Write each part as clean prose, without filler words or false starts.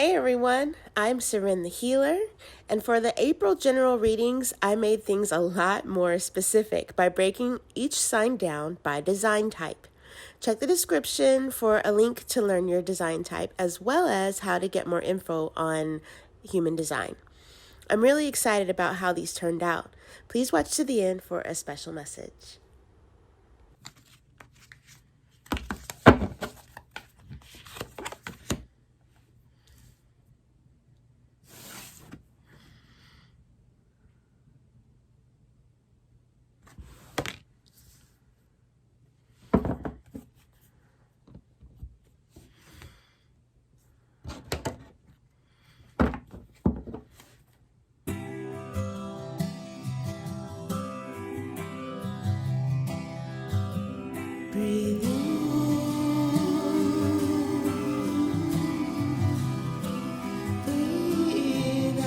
Hey everyone, I'm Seren the Healer, and for the April general readings, I made things a lot more specific by breaking each sign down by design type. Check the description for a link to learn your design type, as well as how to get more info on human design. I'm really excited about how these turned out. Please watch to the end for a special message. Breathe in, breathe out.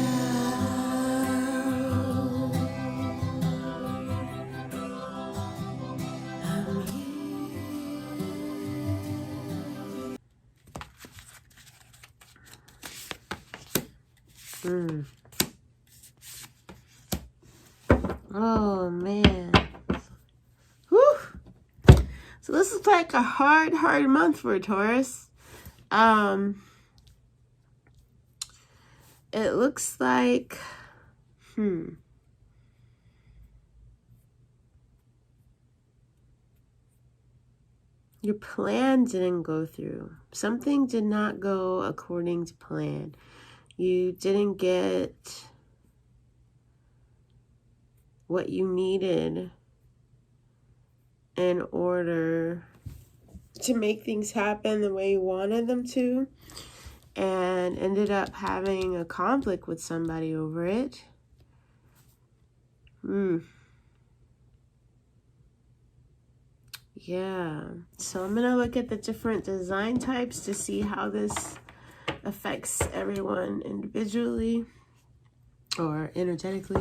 I'm here. Oh man. Whew. So this is like a hard month for Taurus. It looks like your plan didn't go through. Something did not go according to plan. You didn't get what you needed in order to make things happen the way you wanted them to, and ended up having a conflict with somebody over it. Yeah, so I'm gonna look at the different design types to see how this affects everyone individually or energetically.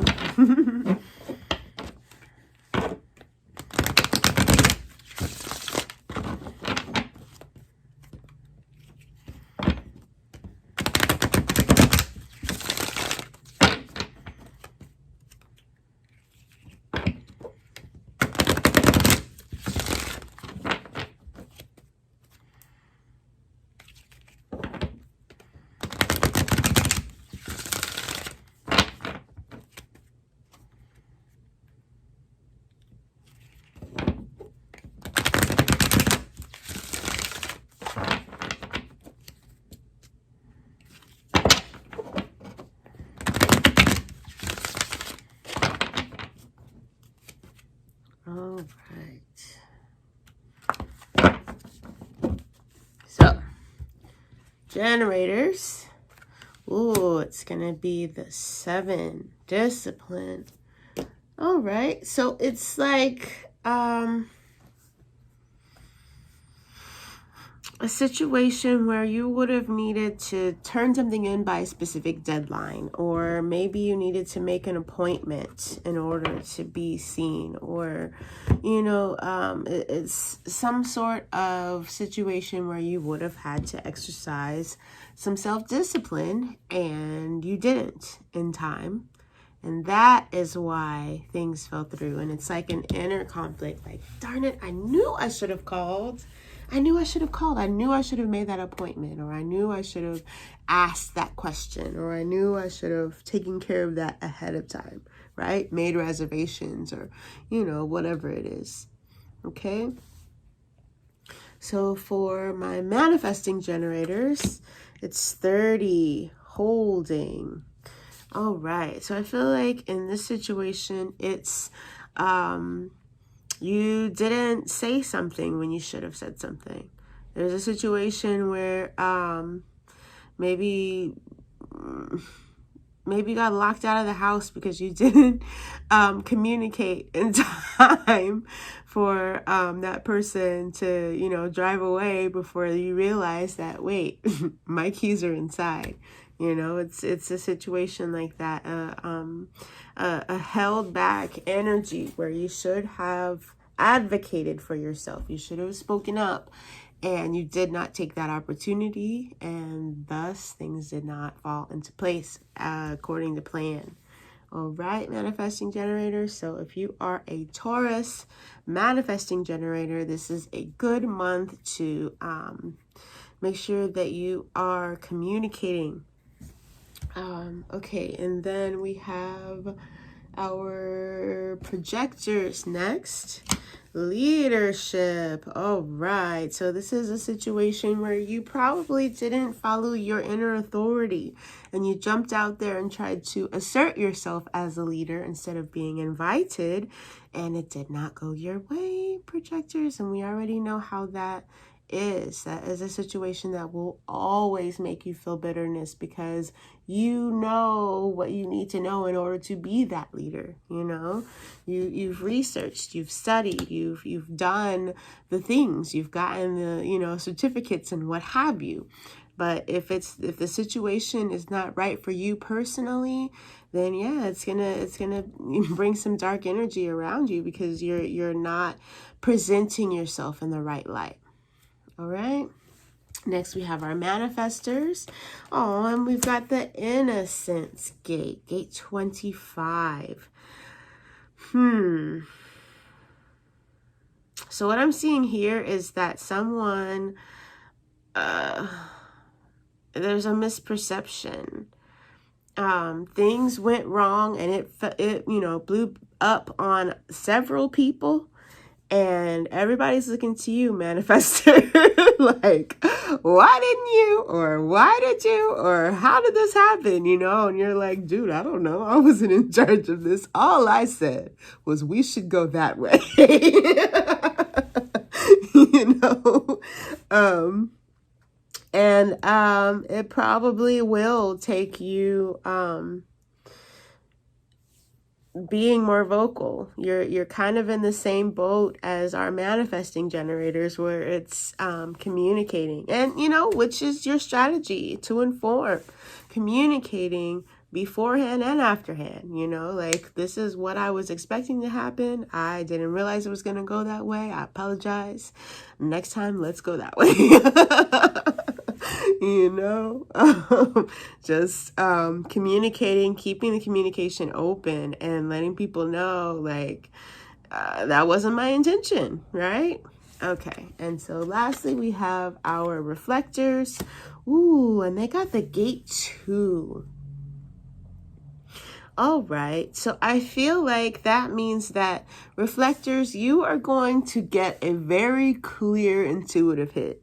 All right. So, generators. Ooh, it's going to be the 7, discipline. All right. So, it's like a situation where you would have needed to turn something in by a specific deadline, or maybe you needed to make an appointment in order to be seen, or it's some sort of situation where you would have had to exercise some self-discipline and you didn't in time, and that is why things fell through. And it's like an inner conflict, like, darn it, I knew I should have called. I knew I should have called. I knew I should have made that appointment, or I knew I should have asked that question, or I knew I should have taken care of that ahead of time, right? Made reservations, or, whatever it is. Okay? So for my manifesting generators, it's 30, holding. All right. So I feel like in this situation, it's you didn't say something when you should have said something. There's a situation where maybe you got locked out of the house because you didn't communicate in time for that person to, drive away before you realize that, wait, my keys are inside. It's a situation like that, a held back energy where you should have advocated for yourself. You should have spoken up and you did not take that opportunity, and thus things did not fall into place according to plan. All right, manifesting generator. So if you are a Taurus manifesting generator, this is a good month to make sure that you are communicating. Okay, and then we have our projectors next. Leadership. All right, so this is a situation where you probably didn't follow your inner authority and you jumped out there and tried to assert yourself as a leader instead of being invited, and it did not go your way, projectors, and we already know how that is. That is a situation that will always make you feel bitterness because you know what you need to know in order to be that leader. You know, you've researched, you've studied, you've done the things, you've gotten the certificates and what have you. But if the situation is not right for you personally, then yeah, it's gonna bring some dark energy around you because you're not presenting yourself in the right light. All right. Next, we have our manifestors. Oh, and we've got the innocence gate, gate 25. So what I'm seeing here is that someone, there's a misperception. Things went wrong, and it blew up on several people. And everybody's looking to you, manifestor, like, why didn't you? Or why did you? Or how did this happen? And you're like, dude, I don't know. I wasn't in charge of this. All I said was we should go that way. And it probably will take you, being more vocal. You're kind of in the same boat as our manifesting generators, where it's communicating, and which is your strategy to inform, communicating beforehand and afterhand. Like, this is what I was expecting to happen. I didn't realize it was going to go that way. I apologize. Next time, let's go that way. Just communicating, keeping the communication open, and letting people know, like, that wasn't my intention, right? Okay, and so lastly, we have our reflectors. Ooh, and they got the gate 2. All right, so I feel like that means that reflectors, you are going to get a very clear intuitive hit.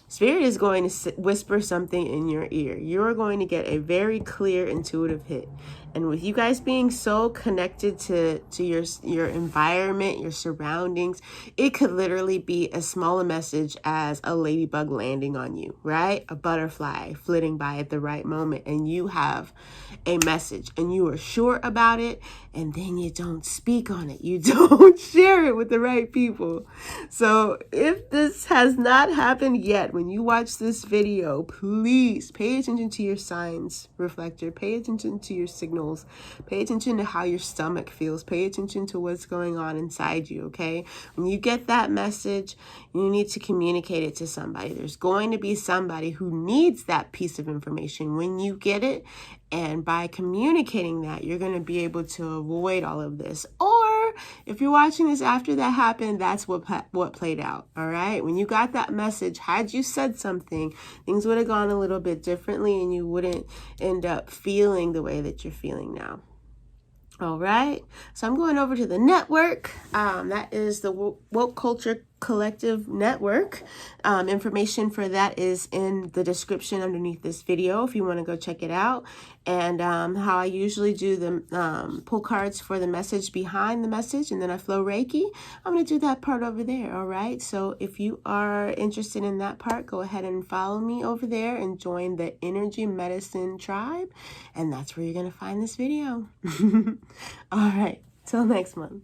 Spirit is going to whisper something in your ear. You're going to get a very clear intuitive hit. And with you guys being so connected to your environment, your surroundings, it could literally be as small a message as a ladybug landing on you, right? A butterfly flitting by at the right moment, and you have a message and you are sure about it, and then you don't speak on it. You don't share it with the right people. So if this has not happened yet, when you watch this video, please pay attention to your signs, reflector. Pay attention to your signals. Pay attention to how your stomach feels. Pay attention to what's going on inside you, okay? When you get that message, you need to communicate it to somebody. There's going to be somebody who needs that piece of information when you get it. And by communicating that, you're going to be able to avoid all of this. Or if you're watching this after that happened, that's what played out, all right? When you got that message, had you said something, things would have gone a little bit differently, and you wouldn't end up feeling the way that you're feeling now. All right, so I'm going over to the network. That is the Woke Culture Collective Network. Information for that is in the description underneath this video if you want to go check it out. And how I usually do the pull cards for the message behind the message, and then I flow Reiki. I'm going to do that part over there, all right? So if you are interested in that part, go ahead and follow me over there and join the Energy Medicine Tribe, and that's where you're going to find this video. All right, till next month.